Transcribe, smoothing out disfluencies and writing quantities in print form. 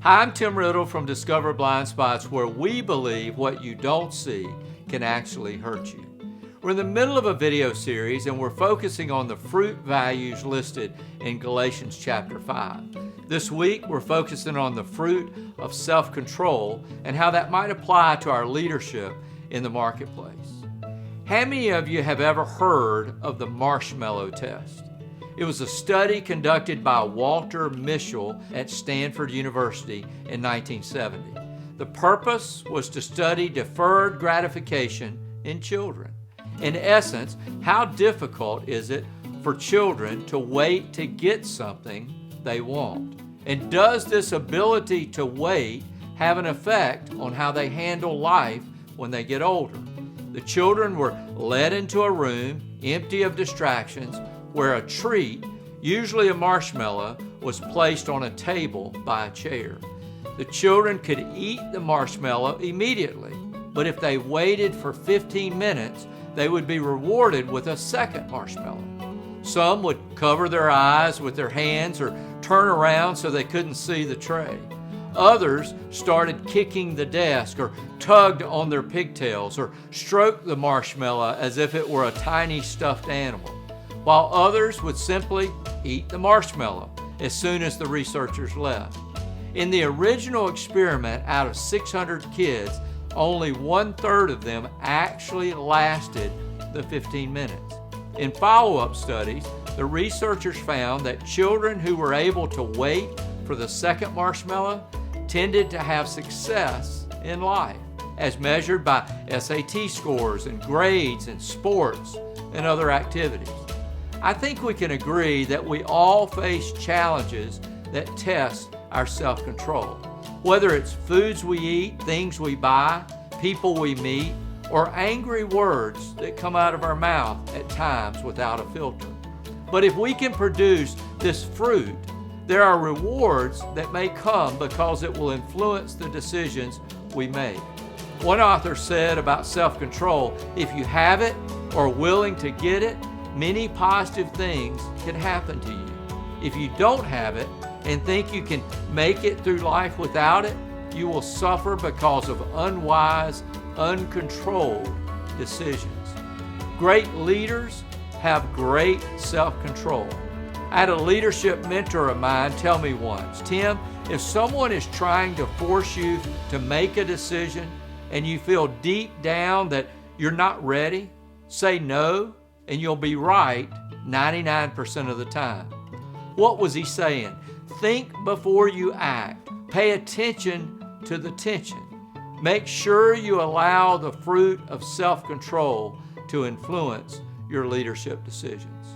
Hi, I'm Tim Riddle from Discover Blind Spots, where we believe what you don't see can actually hurt you. We're in the middle of a video series and we're focusing on the fruit values listed in Galatians chapter 5. This week we're focusing on the fruit of self-control and how that might apply to our leadership in the marketplace. How many of you have ever heard of the marshmallow test? It was a study conducted by Walter Mischel at Stanford University in 1970. The purpose was to study deferred gratification in children. In essence, how difficult is it for children to wait to get something they want? And does this ability to wait have an effect on how they handle life when they get older? The children were led into a room empty of distractions where a treat, usually a marshmallow, was placed on a table by a chair. The children could eat the marshmallow immediately, but if they waited for 15 minutes, they would be rewarded with a second marshmallow. Some would cover their eyes with their hands or turn around so they couldn't see the tray. Others started kicking the desk or tugged on their pigtails or stroked the marshmallow as if it were a tiny stuffed animal, while others would simply eat the marshmallow as soon as the researchers left. In the original experiment, out of 600 kids, only 1/3 of them actually lasted the 15 minutes. In follow-up studies, the researchers found that children who were able to wait for the second marshmallow tended to have success in life, as measured by SAT scores and grades in sports and other activities. I think we can agree that we all face challenges that test our self-control. Whether it's foods we eat, things we buy, people we meet, or angry words that come out of our mouth at times without a filter. But if we can produce this fruit, there are rewards that may come because it will influence the decisions we make. One author said about self-control, if you have it or are willing to get it, many positive things can happen to you. If you don't have it and think you can make it through life without it, you will suffer because of unwise, uncontrolled decisions. Great leaders have great self-control. I had a leadership mentor of mine tell me once, Tim, if someone is trying to force you to make a decision and you feel deep down that you're not ready, say no, and you'll be right 99% of the time. What was he saying? Think before you act. Pay attention to the tension. Make sure you allow the fruit of self-control to influence your leadership decisions.